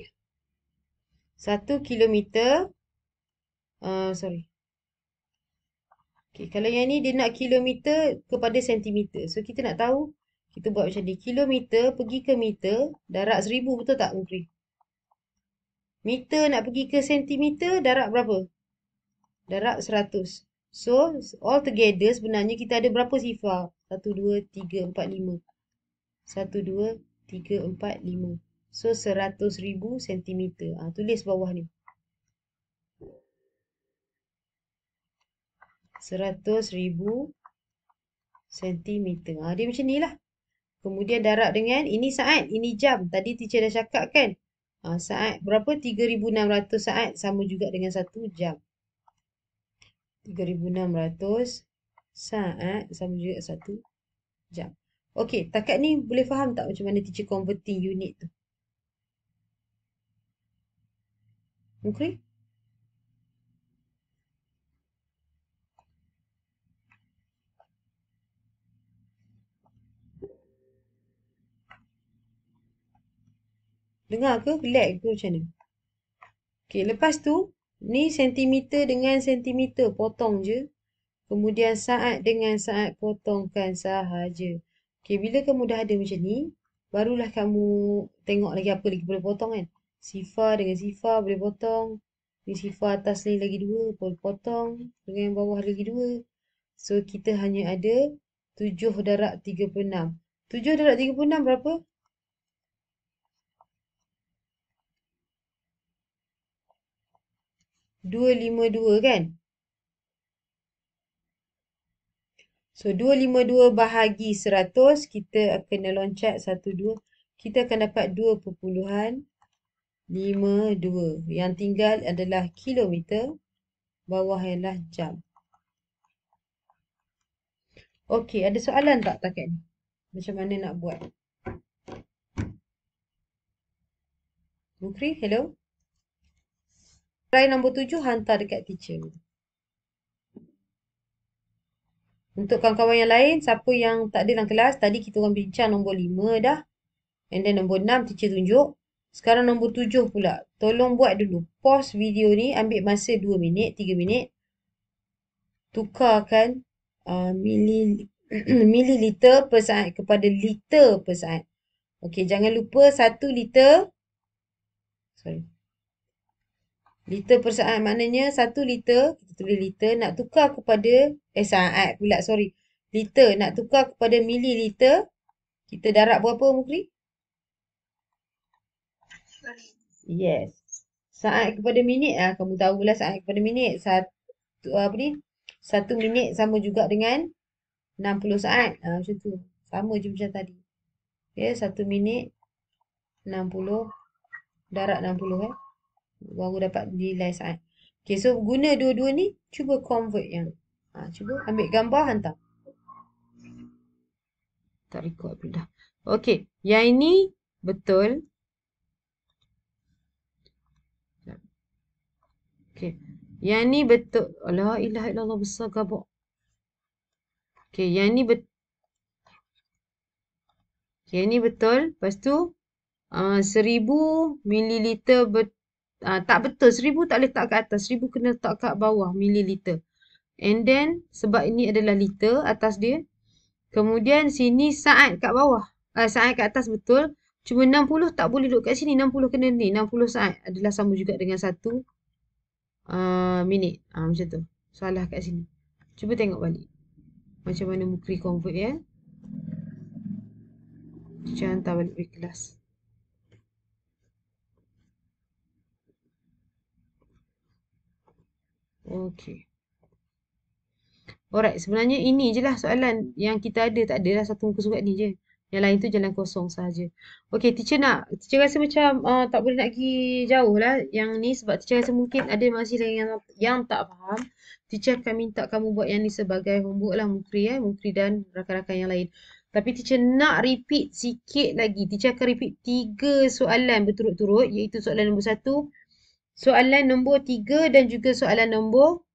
1 kilometer. Sorry. Okay, kalau yang ni dia nak kilometer kepada sentimeter. So, kita nak tahu. Kita buat macam ni. Kilometer pergi ke meter. Darab 1000, betul tak Mukri? Meter nak pergi ke sentimeter. Darab berapa? Darab 100. So, all together sebenarnya kita ada berapa sifar? 1, 2, 3, 4, 5. 1, 2, 3, 4, 5. So, 100,000 sentimeter. Tulis bawah ni. 100,000 sentimeter. Dia macam ni lah. Kemudian darab dengan, ini saat, ini jam. Tadi teacher dah cakap kan. Saat berapa? 3,600 saat sama juga dengan 1 jam. 3,600 saat sama juga 1 jam. Okey, takat ni boleh faham tak macam mana teacher converting unit tu? Mukri? Dengar ke? Lag ke macam mana? Okey, lepas tu, ni sentimeter dengan sentimeter. Potong je. Kemudian saat dengan saat potongkan sahaja. Okey, bila kamu dah ada macam ni, barulah kamu tengok lagi apa lagi boleh potong kan. Sifar dengan sifar boleh potong. Ni sifar atas ni lagi 2, boleh potong. Dengan yang bawah lagi 2. So, kita hanya ada 7 darab 36. 7 darab 36 berapa? 252 kan? So, 252 bahagi 100, kita kena loncat 1, 2. Kita akan dapat 2.52. Yang tinggal adalah kilometer. Bawah ialah jam. Okey, ada soalan tak takat ni? Macam mana nak buat? Mukri, hello. Try nombor 7 hantar dekat teacher. Untuk kawan-kawan yang lain, siapa yang tak ada dalam kelas, tadi kita orang bincang nombor 5 dah. And then nombor 6 teacher tunjuk. Sekarang nombor 7 pula. Tolong buat dulu. Pause video ni, ambil masa 2 minit, 3 minit. Tukarkan mililiter per saat kepada liter per saat. Okey, jangan lupa 1 liter. Sorry. Liter per saat maknanya 1 liter, kita tulis liter, nak tukar kepada, saat pula, sorry. Liter, nak tukar kepada mililiter, kita darab berapa, Mukri? Yes. Saat kepada minit, kamu tahulah saat kepada minit. Apa ni? 1 minit sama juga dengan 60 saat. Macam tu. Sama je macam tadi. Ya, 1 minit 60 darab 60 baru dapat nilai saat. Okay, so guna dua-dua ni, cuba convert yang. Cuba ambil gambar, hantar. Tak record pun dah. Okay, yang ini betul. Okay, yang ni betul. La ilaha illallah, besar gabak. Okay, yang ni betul. Okay, yang ni betul. Lepas tu, 1000 mililiter tak betul. 1000 tak boleh letak kat atas. 1000 kena letak kat bawah mililiter. And then, sebab ini adalah liter atas dia. Kemudian sini saat kat bawah. Saat kat atas betul. Cuma 60 tak boleh duduk kat sini. 60 kena ni. 60 saat adalah sama juga dengan 1 minit. Macam tu. Salah kat sini. Cuba tengok balik. Macam mana Mukri convert ya. Cuba hantar balik ke kelas. Okey. Alright, sebenarnya ini je lah soalan yang kita ada. Tak ada lah satu muka surat ni je. Yang lain tu jalan kosong sahaja. Okey, teacher rasa macam tak boleh nak pergi jauh lah yang ni. Sebab teacher rasa mungkin ada masih yang tak faham. Teacher akan minta kamu buat yang ni sebagai homework lah Mukri dan rakan-rakan yang lain. Tapi teacher nak repeat sikit lagi. Teacher akan repeat 3 soalan berturut-turut. Iaitu soalan nombor 1, soalan nombor 3 dan juga soalan nombor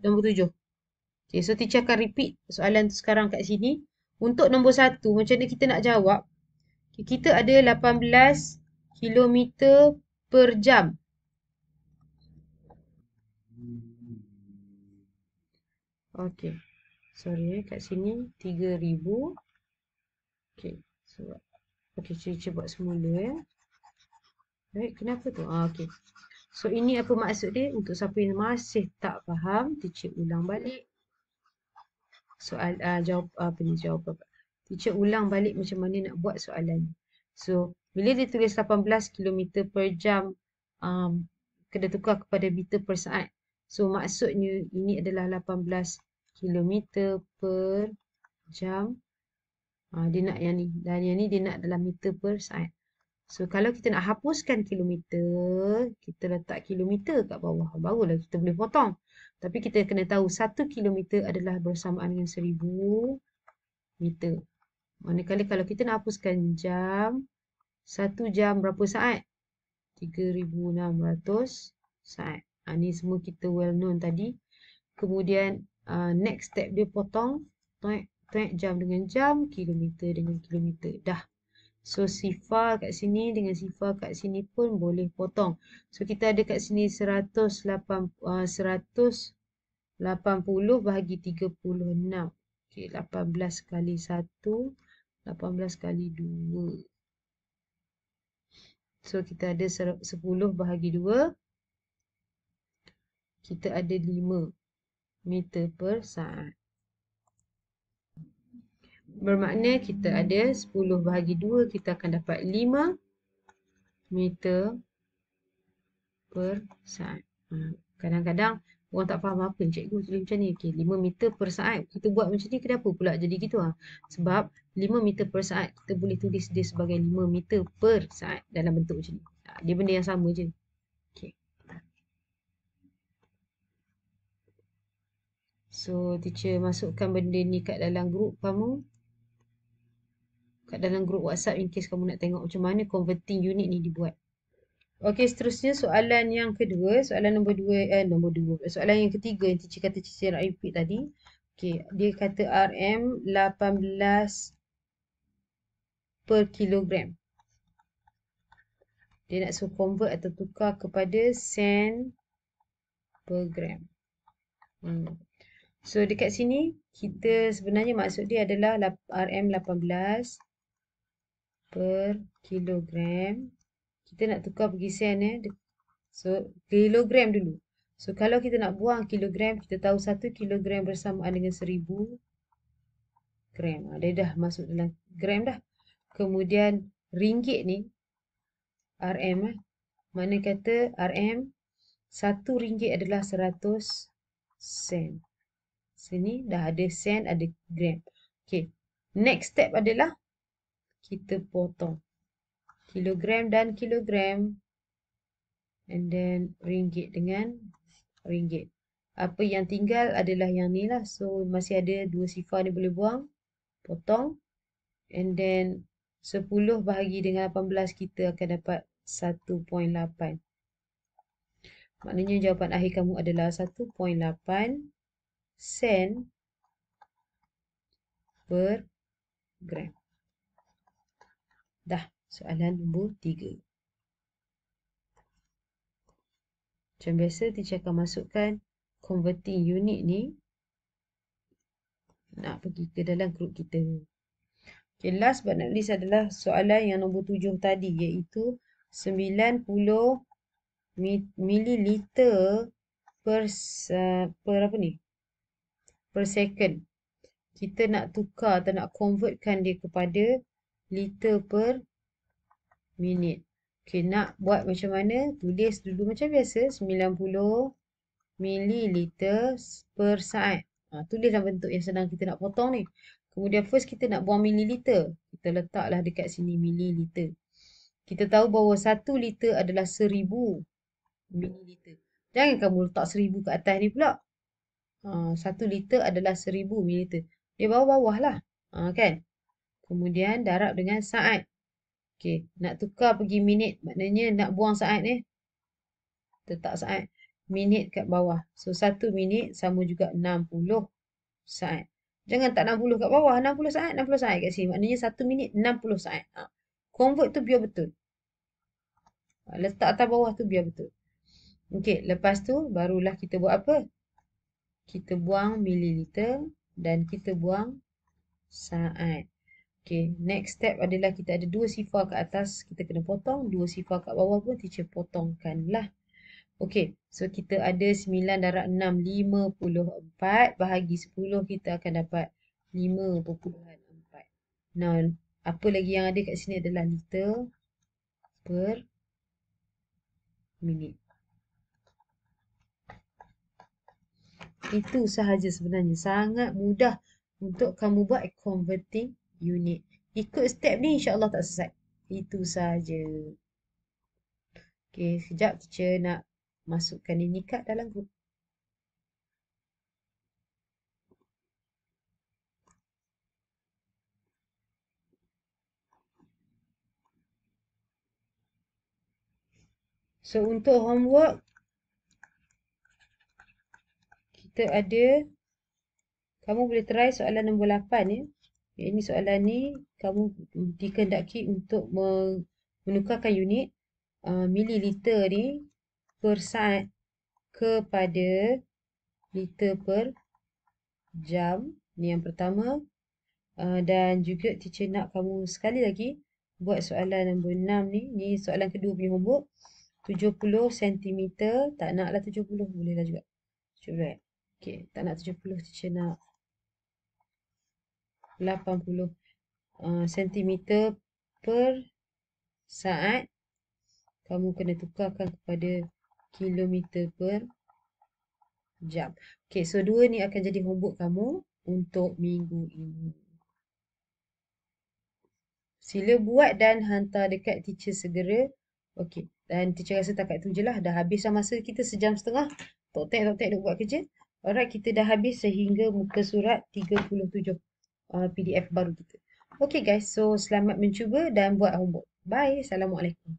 nombor 7. Okay, so teacher akan repeat soalan tu sekarang kat sini. Untuk nombor 1, macam mana kita nak jawab? Kita ada 18 kilometer per jam. Okay. Sorry, kat sini 3000. Okay. So, okay, cuba buat semula ya. Baik, kenapa tu? Okay. So, ini apa maksud dia? Untuk siapa yang masih tak faham, teacher ulang balik. Jawab apa ni? Jawab apa? Teacher ulang balik macam mana nak buat soalan. So, bila dia tulis 18 km per jam, kena tukar kepada meter per saat. So, maksudnya ini adalah 18 km per jam. Dia nak yang ni. Dan yang ni dia nak dalam meter per saat. So, kalau kita nak hapuskan kilometer, kita letak kilometer kat bawah. Barulah kita boleh potong. Tapi kita kena tahu 1 kilometer adalah bersamaan dengan 1000 meter. Manakala kalau kita nak hapuskan jam, 1 jam berapa saat? 3600 saat. Ni semua kita well known tadi. Kemudian next step dia potong. Tuek jam dengan jam, kilometer dengan kilometer. Dah. So, sifar kat sini dengan sifar kat sini pun boleh potong. So, kita ada kat sini 180 bahagi 36. Okay, 18 kali 1, 18 kali 2. So, kita ada 10 bahagi 2. Kita ada 5 meter per saat. Bermakna kita ada 10 bahagi 2, kita akan dapat 5 meter per saat. Kadang-kadang orang tak faham apa cikgu tulis macam ni. Okay, 5 meter per saat. Kita buat macam ni, kenapa pula jadi gitu? Sebab 5 meter per saat, kita boleh tulis dia sebagai 5 meter per saat dalam bentuk macam ni. Dia benda yang sama je. Okay. So, teacher masukkan benda ni kat dalam grup kamu. Kat kat dalam grup WhatsApp in case kamu nak tengok macam mana converting unit ni dibuat. Okey, seterusnya soalan yang kedua, soalan nombor dua. Soalan yang ketiga yang teacher kata teacher nak repeat tadi. Okey, dia kata RM 18 per kilogram. Dia nak suruh convert atau tukar kepada sen per gram. So dekat sini kita sebenarnya maksud dia adalah RM 18 per kilogram. Kita nak tukar pergi sen So kilogram dulu. So kalau kita nak buang kilogram, kita tahu 1 kilogram bersamaan dengan 1000 gram. Dia dah masuk dalam gram dah. Kemudian ringgit ni RM Mana kata RM 1 ringgit adalah 100 sen. Sini dah ada sen, ada gram. Okay. Next step adalah kita potong kilogram dan kilogram. And then ringgit dengan ringgit. Apa yang tinggal adalah yang ni lah. So masih ada 2 sifar ni boleh buang. Potong. And then 10 bahagi dengan 18 kita akan dapat 1.8. Maknanya jawapan akhir kamu adalah 1.8 sen per gram. Dah, soalan nombor 3. Macam biasa, teacher akan masukkan converting unit ni nak pergi ke dalam grup kita. Okay, last but not least adalah soalan yang nombor 7 tadi, iaitu 90 mililiter per second. Kita nak tukar atau nak convertkan dia kepada liter per minit. Okay, nak buat macam mana? Tulis dulu macam biasa, 90 mililiter per saat. Tulis dalam bentuk yang senang kita nak potong ni. Kemudian first kita nak buang mililiter. Kita letaklah dekat sini mililiter. Kita tahu bahawa 1 liter adalah 1000 mililiter. Jangan kamu letak 1000 ke atas ni pula. 1 liter adalah 1000 mililiter. Dia bawah-bawah lah. Kan? Kemudian darab dengan saat. Okey, nak tukar pergi minit. Maknanya nak buang saat ni. Letak saat. Minit kat bawah. So, 1 minit sama juga 60 saat. Jangan tak 60 kat bawah. 60 saat, 60 saat kat sini. Maknanya 1 minit 60 saat. Convert tu biar betul. Letak atas bawah tu biar betul. Okey, lepas tu barulah kita buat apa? Kita buang mililiter dan kita buang saat. Okay, next step adalah kita ada 2 sifar kat atas, kita kena potong. 2 sifar kat bawah pun teacher potongkanlah. Okay, so kita ada 9/6, 54. Bahagi 10 kita akan dapat 5.4. Nah, apa lagi yang ada kat sini adalah liter per minit. Itu sahaja sebenarnya. Sangat mudah untuk kamu buat converting unit. Ikut step ni insya-Allah tak sesat. Itu sahaja. Okey, sekejap teacher nak masukkan ini kat dalam grup. So untuk homework kita ada, kamu boleh try soalan nombor 8 ya. Ini soalan ni kamu dikehendaki untuk menukarkan unit mililiter ni per saat kepada liter per jam. Ni yang pertama. Dan juga teacher nak kamu sekali lagi buat soalan nombor 6 ni. Ni soalan kedua punya homework. 70 cm. Tak naklah 70. Bolehlah juga. 70. Okay. Tak nak 70. Teacher nak 80 cm per saat. Kamu kena tukarkan kepada kilometer per jam. Okay. So, 2 ni akan jadi homework kamu untuk minggu ini. Sila buat dan hantar dekat teacher segera. Okey. Dan teacher rasa takat tu je lah. Dah habis dah masa kita 1.5 jam. Tok-tek nak buat kerja. Alright, kita dah habis sehingga muka surat 37 PDF baru kita. Okay guys, so selamat mencuba dan buat homework. Bye. Assalamualaikum.